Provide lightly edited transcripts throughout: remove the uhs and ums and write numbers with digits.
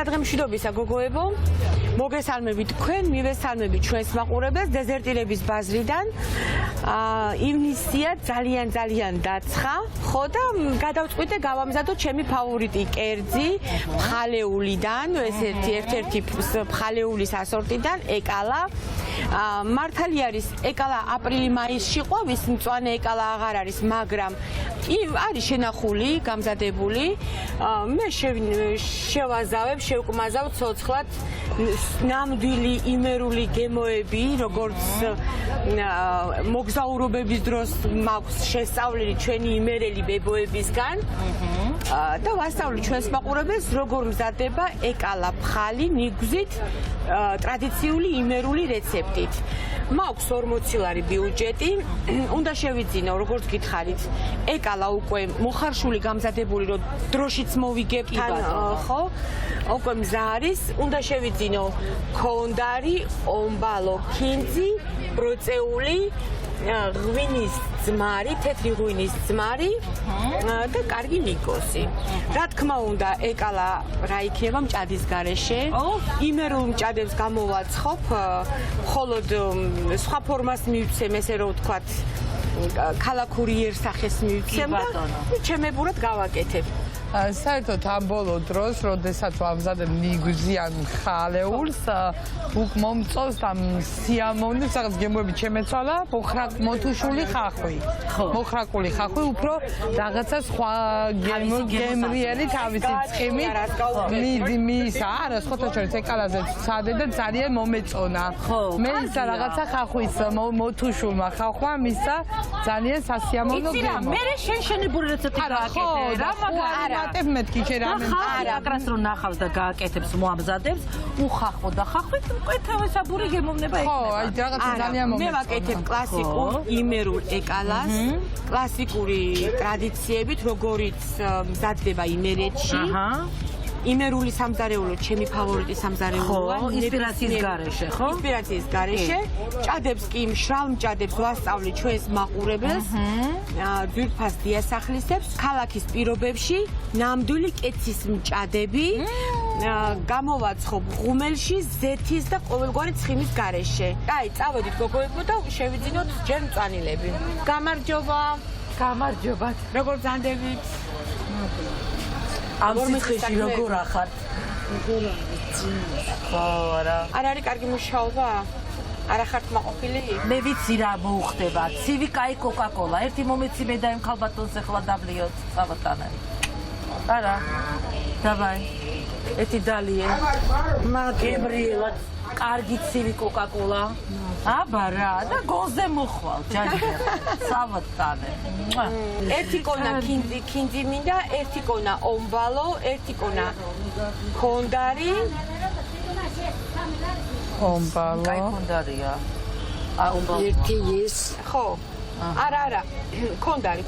დღემშვიდობისა გოგოებო, მოგესალმებით თქვენ, მივესალმებით ჩვენს მაყურებელს დეზერტირების ბაზრიდან. ივნისია ძალიან დაცხა, ხო და გადავწყვიტე გავამზადო ჩემი ფავორიტი კერძი ფხალეულიდან, ეს ერთ-ერთი ფხალეულის ასორტიდან, ეკალა. მართალი არის, ეკალა აპრილი-მაისში ყვავის, მწვანე ეკალა აღარ არის, მაგრამ არის შენახული, გამზადებული. მე შევაზავებ, შევკმაზავ ცოცხლად ნამდვილი იმერული გემოები, როგორც მოგზაურობების დროს მაქვს შესწავლილი ჩვენი იმერელი ბებოებისგან და ვასწავლი ჩვენს მაყურებელს, როგორ მზადდება ეკალა ფხალი ნიგვზით ტრადიციული იმერული რეცეპტით. მაქვს 40 ლარი ბიუჯეტი, უნდა შევიძინო, როგორც გითხარით, ეკალა უკვე მოხარშული გამზადებული, რომ დროშიც მოვიგებთ, ხო? უკვე მზა არის, უნდა შევიძინო ქონდარი, ომბალო, ქინძი, ბროწეული, ღვინის ძმარი, თეთრი ღვინის ძმარი და კარგი მიკოსი. რა თქმა უნდა, ეკალა რა იქნება მჭადის გარეშე. იმერულ მჭადებს გამოვაცხობ, მხოლოდ სხვა ფორმას მივცემ, ესე რომ ვთქვათ, ქალაქური იერსახეს მივცემ და ჩემებურად გავაკეთებ. საერთოდ ამ ბოლო დროს, როდესაც ვამზადებ ნიგვზიან ხალეულს, უკ მომწონს და სიამოვნებს, რაღაც გემოები ჩემეცვალა, მოთუშული ხახვი. მოხრაკული ხახვი, უფრო რაღაცა სხვა გემრიელი თავისი ცხიმით მის არა, სხვათა შორის ეკალაზე ვცადე და ძალიან მომეწონა. მე ისა რაღაცა ხახვის მოთუშულმა ხახვმა მისა ძალიან სასიამოვნო გემო. მე შენშენებული რეცეპტი გააკეთე რა, მაგრამ ატებ მეთქი რამე არა აკრას რომ ნახავს და გააკეთებს მოამზადებს უხახო და ხახვით უკვე თავისებური გემოვნება ხო აი რაღაცა ძალიან მომეწონა მე ვაკეთებ კლასიკურ იმერულ ეკალას კლასიკური ტრადიციებით როგორიც მზადდება იმერეთში იმერული სამზარეულო ჩემი ფავორიტი სამზარეულოა ინსპირაციის გარეშე ხო ინსპირაციის გარეშე ჭადებს კი მშრალ მჭადებს ვასწავლი ჩვენს მაყურებელს ძვირფას დიასახლისებს ქალაქის პირობებში ნამდვილი კეცის მჭადები გამოვაცხობ ღუმელში ზეთის და ყოველგვარი ცხიმის გარეშე აი წავედით გოგოებო და შევიძინოთ ჯერ მწვანილები გამარჯობა როგორ ბრძანდებით ამ სიცხეში როგორ ახართ? ხო, არა. არ არის კარგი მუშაობა? არა ხართ მაყოფილი? მე ვიცი რა მოუხდება. ცივი კაი კოკა-კოლა. ერთი მომეცი მე და იმ ხალბატონს ახლა დაბლიოთ საბატანე. არა. დავაი. ერთი დალიე. მაგებრიელად კარგი ცივი კოკა-კოლა. აბა რა და გონზე მოხვალ ჯაჯერ საბატანე. ერთი კონა ქინძი მინდა, ერთი კონა ომბალო, ერთი კონა ქონდარი. ომბალო. კაი ქონდარია. ერთი ის. ხო. არა. ქონდარი.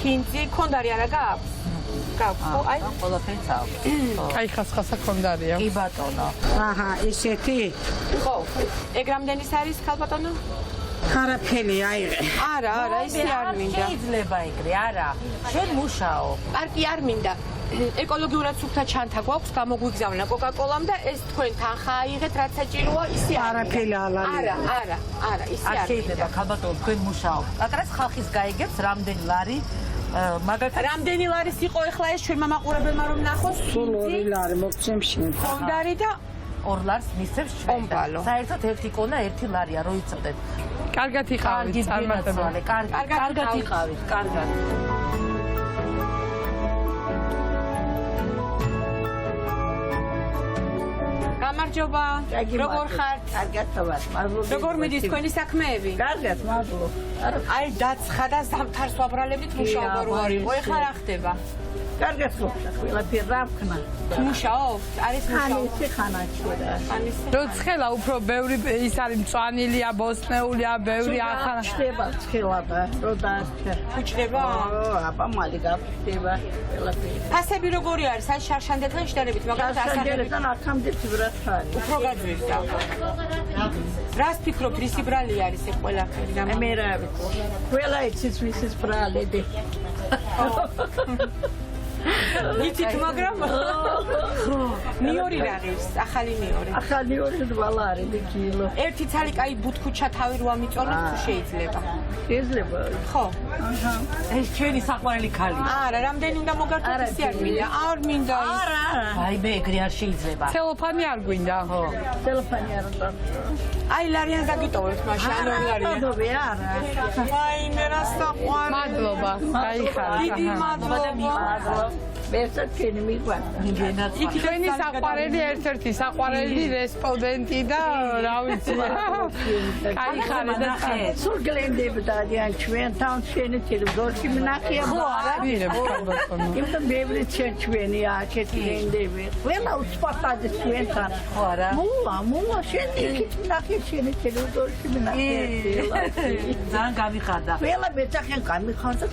ქინძი, ქონდარი არა გაქვს? გაქვს, ხო? აი, ყველაფერს აქვს. აი ხასხასა ქონდარია. კი ბატონო. აჰა, ისეთი. ხო. ეგ რამდენის არის ქალბატონო? არაფერი აიღე. არა, ისე არ მინდა. შეიძლება ეგრე, არა. შენ მუშაო. პარკი არ მინდა. ეკოლოგიურად სუფთა ჩანთა გვაქვს, გამოგვიგზავნა კოკა-კოლამ და ეს თქვენ თანხა აიღეთ, რაც საჭიროა, ისე არაფერი ალალი. არა, ისე არ შეიძლება, ქალბატონო, თქვენ მუშაობ. აკრას ხალხის გაიგებს რამდენი ლარი მაგალითად რამდენი ლარის იყო ეხლა ეს ჩვენმა მაყურებელმა რომ ნახოს? სულ 2 ლარი მოგცემ შენ. ქონდარი და 2 ლარს მისცემს ჩვენ. ომბალო. საერთოდ 1 კონა 1 ლარია, რო იცოდეთ. კარგად იყავით, წარმატებული. კარგად იყავით, კარგად. გამარჯობა. როგორ ხართ? კარგად ხართ, მადლობა. როგორ მიდის თქვენი საქმეები? კარგად, მადლობა. აი დაცხა და ზამთარს ვაბრალებდით მუშაობა რო არ იყო. ეხლა რა ხდება? კარგად ხარ, ყველაფერი რა ვქნა. მუშაობთ? არის მუშაობა? ხანაჩურა. რო ცხელა უფრო ბევრი ის არის მწვანილია, ბოსტნეულია, ბევრი ახლა ხდება ცხელა და რო დაარჩა. უჩდება? აბა მალი გაფრთხდება ყველაფერი. ფასები როგორი არის? აი შარშანდეთთან შედარებით, მაგრამ ასანდელთან აქამდე ფიბრად არის. უფრო გაძვირდა. რას ფიქრობთ, რისი ბრალი არის ეს ყველაფერი? მე რა ვიცი. ყველა იცის ვისის ბრალები. იცით მაგრამ ნიორი რა ღირს ახალი ნიორი ახალი ორი დვალა არის კილო. ერთი ცალი კაი ბუთქუჩა თავი რო ამიწონოთ თუ შეიძლება შეიძლება. ხო ეს ჩვენი საყვარელი ქალია. არა რამდენი უნდა მოგართოთ ისე არ მინდა არ მინდა აი მე ეგრე არ შეიძლება. ცელოფანი არ გვინდა ხო ტელეფონი არ უნდა. აი ლარიან დაგიტოვეთ მაშინ ანუ ლარიან დობე არა. აი მე რა საყვარელი მადლობა გაიხარეთ დიდი მადლობა მესაც ჩვენი მიყვარდა. ჩვენი საყვარელი ერთ-ერთი საყვარელი რესპონდენტი და რა ვიცი გაიხარეთ და სულ გლენდებდა დიან ჩვენთან ჩვენი ტელევიზორში მნახია ბარა. იმიტომ ბევრი ჩვენი აქეთ გლენდები. ყველა უცბად ჩვენთან. ხო არა? მოვა შენ იქით მნახე ჩვენი ტელევიზორში მნახე. ძალიან გამიხარდა. ყველა მეცახენ გამიხარდა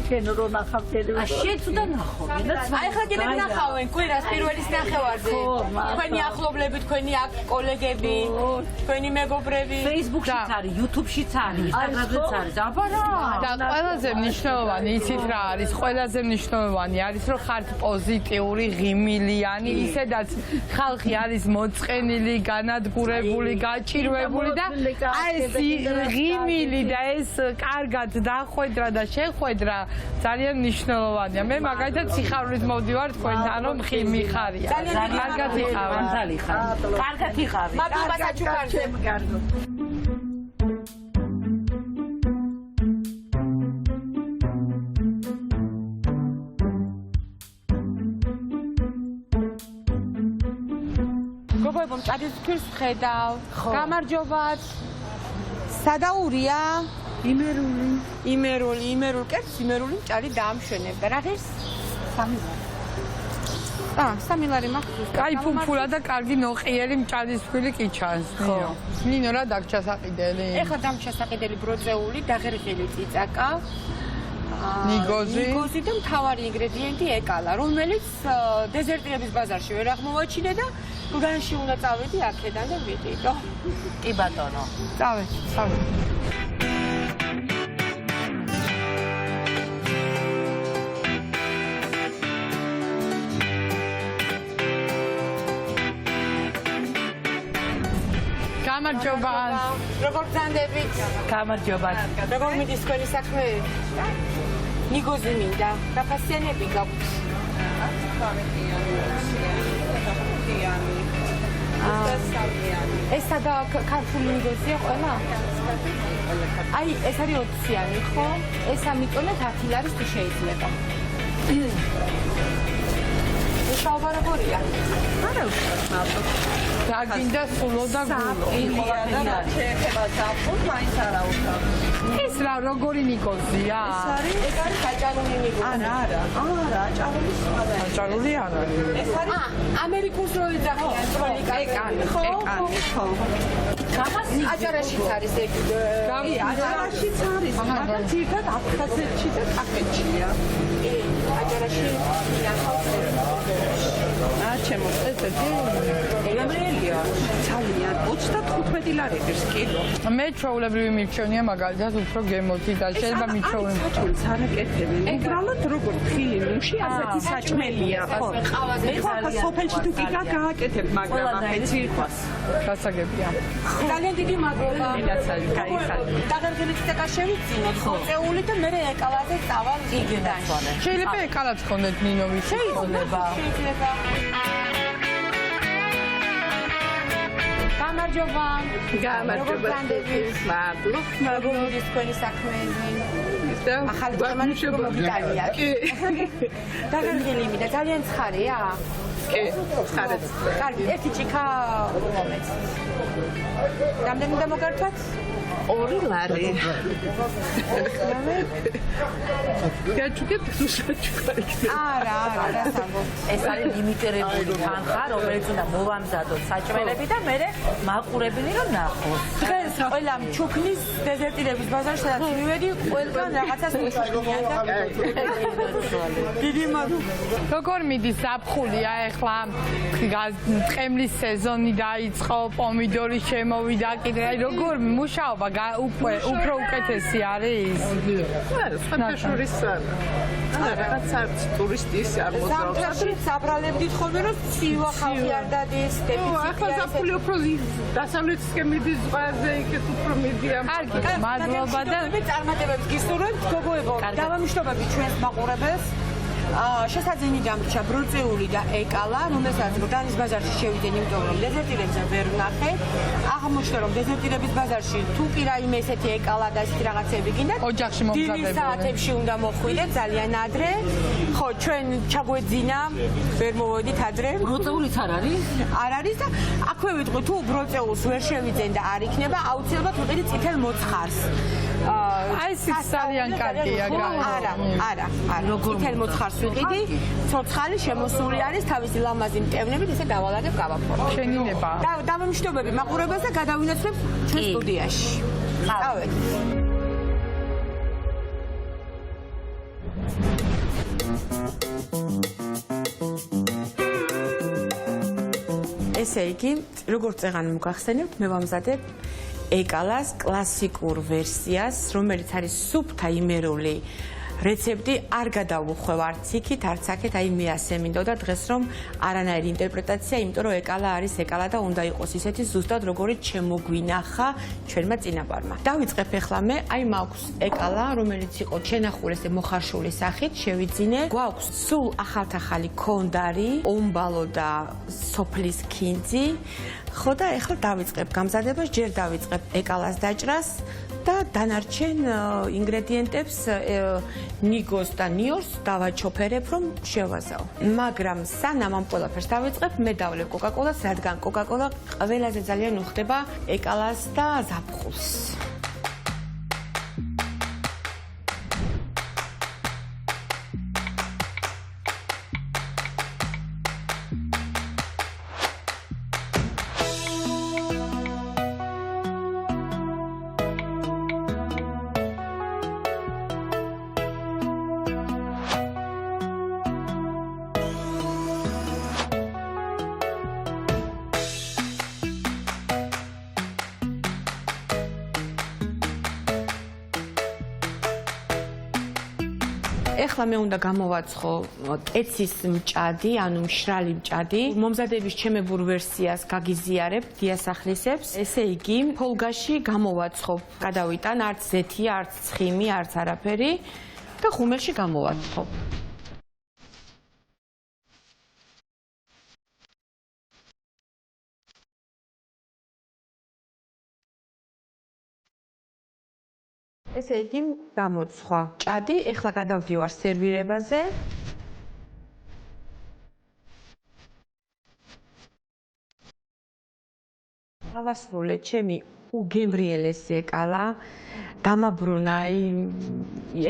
ჩვენ რო ნახავ ტელევიზორში. შენ თუნდა ნახო. აი ხა კიდე ნახავენ კვირას პირველის ნახევარზე თქვენი ახლობლები თქვენი აქ კოლეგები თქვენი მეგობრები Facebook-შიც არის, YouTube-შიც არის, Instagram-ზეც არის. აბარა. და ყველაზე მნიშვნელოვანი იცით რა არის ყველაზე მნიშვნელოვანი არის რომ ხართ პოზიტიური ღიმილიანი ისედაც ხალხი არის მოწყენილი განადგურებული გაჭირვებული და აი ეს ღიმილი და ეს კარგად დახვედრა და შეხვედრა ძალიან მნიშვნელოვანია მე მაგალითად სიხარულით მოვდივარ თქვენთან რომ მიხარია კარგად იყავი კარგად იყავი მადლობა საჩუქარზე გოგოებო მჭადის თქოს ხედავ გამარჯობათ სადაურია იმერული კერძ იმერული მჭარი დაამშვენებდა რა ღირს სამი ლარი მაქვს კაი ფუფულა და კარგი ნოყიერი მჭადისფილი კი ჩანს ნინო რა დაგჭა საყიდელი ეხლა დამჭა საყიდელი ბროწეული დაღერღილი წიწაკა ნიგოზი და მთავარი ინგრედიენტი ეკალა რომელიც დეზერტირების ბაზარში ვერ აღმოვაჩინე და გგანში უნდა წავედი აქედან და ვიყიდო კი ბატონო წავედი გამარჯობა როგორ გძანდებით გამარჯობა როგორ მიდის თქვენი საქმე ნიგოზი მინდა გაფასიანები გაქვს ეს სადა ქართული ნიგოზია ყველა აი ეს არის 20-იანი ხო ეს ამიტომეთ 10 ლარის თუ შეიძლება საუბარებია არა უშუალოდ დაგინდა სულო და გულო ეს რა როგორი ნიკოზია ეს არის საჭარული ნიკოზი არა საჭარული არა ეს არის ამერიკულს რო იძახიან წვრილი კაკანი ხო აჭარაშიც არის ეგ აჭარაშიც არის მაგრამ ძირითადად აფხაზეთში და კახეთშია აჭარაში ნახავს ჩემო წესეთი ელემელია ძალიან 35 ლარი ღირს კილო მე ჩვეულებრივი მირჩევნია მაგალითად უფრო გემოთი და შეიძლება მირჩევნია საჭმელს არაკეთებენ უბრალოდ როგორ ხილი ნუში ასეთი საჭმელია ხო მე ხა სოფელში თუ კი გააკეთებ მაგრამ აფეცი ხას გასაგებია ძალიან დიდი მადლობა დაღერგილი წეკა შევიწინოთ ხოწეული და მე ეკალაზე წავალ იგიდან შეიძლება ეკალაც ხონდეთ ნინოვი შეიძლება გამარჯობა როგორ მიდის თქვენი საქმეები ახალი თემანი მოგიტანია დაღერგილი იმიდა ძალიან ცხარეა კი ცხარეთ კარგი ერთი ჭიქა მომეც რამდენი უნდა მოგართვათ 2 ლარი გაჩუქეთ სუშაჩქარი არა დასამბობ ეს არის ლიმიტირებული თანხა რომელიც უნდა მოვამზადოთ საჭმელები და მე მაყურებელი რომ ნახოს დღეს ყველა ჩუქნის დეზერტირების ბაზარში სადაც მივედი ყველგან რაღაცას მიჩვენიან და დიდი მადლობა როგორ მიდის ზაფხულია ეხლა ტყემლის სეზონი დაიწყო პომიდორი მოვიდა კიდე აი როგორ მუშაობა უფრო უკეთესი არის ფაშურის რაღაცა ტურისტის არ მოძრაობს. სამთაში საბრალებდით ხოლმე რომ ცივა ხალხი არ დადის, ახლა საფული უფრო დასავლეთისკენ მიდის ზღვაზე, იქეთ უფრო მიდიან. კარგი მადლობა და წარმატებებს გისურვებთ, გოგოებო. დავამშვიდობები ჩვენს მაყურებელს. შესაძენი დამრჩა ბროწეული და ეკალა, რომელსაც გრდანის ბაზარში შევიდნენ, იმიტომ რომ დეზერტირებზე ვერ ვნახე. აღმოჩნდა რომ დეზერტირების ბაზარში თუ კი რაიმე ესეთი ეკალა და ესეთი რაღაცები გინდათ, ოჯახში დილის მომზადებული. საათებში უნდა მოხვიდეთ ძალიან ადრე. ხო, ჩვენ ჩაგვეძინა, ვერ მოვედით ადრე. ბროწეულიც არ არის? არ არის და აქვე ვიტყვი თუ ბროწეულს ვერ შევიძენ და არ იქნება, აუცილებლად ვიყიდით წითელ მოცხარს. აი ეს ძალიან კარგია არა. წითელ მოცხარს ვიყიდი, ცოცხალი შემოსული არის თავისი ლამაზი მტევნებით, ესე დავალაგებ გავაფორო. შენინება. დავამშვიდობები მაყურებელს და გადავინაცვლებ ჩვენ სტუდიაში. წავედით. ესე იგი, როგორც წეღან მოგახსენებთ, მე ვამზადებ ეკალას კლასიკურ ვერსიას, რომელიც არის სუფთა იმერული რეცეპტი, არ გადავუხვევ არც იქით, არც აქეთ, აი მე ასე მინდოდა დღეს რომ არანაირი ინტერპრეტაცია, იმიტომ რომ ეკალა არის ეკალა და უნდა იყოს ისეთი ზუსტად როგორც შემოგვინახა ჩვენმა წინაპარმა. დავიწყებ ახლა მე, აი მაქვს ეკალა, რომელიც იყო შენახული ესე მოხარშული სახით, შევიძინე. გვაქვს სულ ახალ-ახალი ქონდარი, ომბალო და სოფლის ქინძი. ხო და ახლა დავიწყებ გამზადებას, ჯერ დავიწყებ ეკალას დაჭრას და დანარჩენ ინგრედიენტებს ნიგოს და ნიორს დავაჩოფერებ, რომ შევაზავ. მაგრამ სანამ ამ ყველაფერს დავიწყებ, მე დავლევ კოკაკოლას, რადგან კოკაკოლა ყველაზე ძალიან უხდება ეკალას და ზაფხულს. ეხლა მე უნდა გამოვაცხო ტეცის მჭადი, ანუ მშრალი მჭადი. მომზადების ჩემებურ ვერსიას გაგიზიარებ დიასახლისებს. ესე იგი, ფოლგაში გამოვაცხობ. გადავიტან არც ზეთია, არც ცხიმი, არც არაფერი და ხუმელში გამოვაცხობ. ესე იგი, გამოცხვა ჭადი, ეხლა გადავდივარ სერვირებაზე. დავასრულე ჩემი უგემრიელესი ეკალა. დამაბრუნა,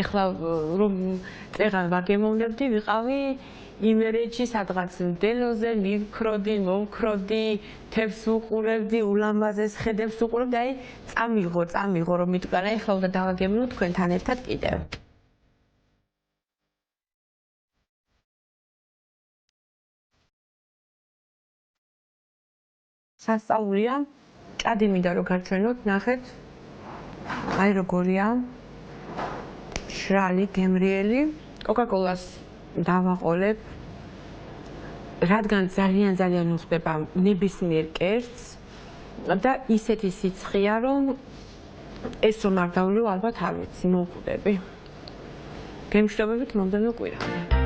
ეხლა რომ წეღან ვაგემოვნებდი, ვიყავი იმერეთში სადღაც მდელოზე, მივქროდი, მომქროდი, თევზს უყურებდი, ულამაზეს ხედებს უყურებდი, აი წამიღო რომ მიტყარა, ეხლა უნდა დავაგემოვნო თქვენთან ერთად კიდევ. სასწაულია, ჭადი მინდა რომ გარჩვენოთ, ნახეთ. აი როგორია. მშრალი, გემრიელი. კოკაკოლას დავაყოლებ. რადგან ძალიან უხდება ნებისმიერ კერძს და ისეთი სიცხეა, რომ ეს რომ არ დავლიო, ალბათ არ ვიცი, მოვხვდები. გემშვიდობებით მომდევნო კვირამდე.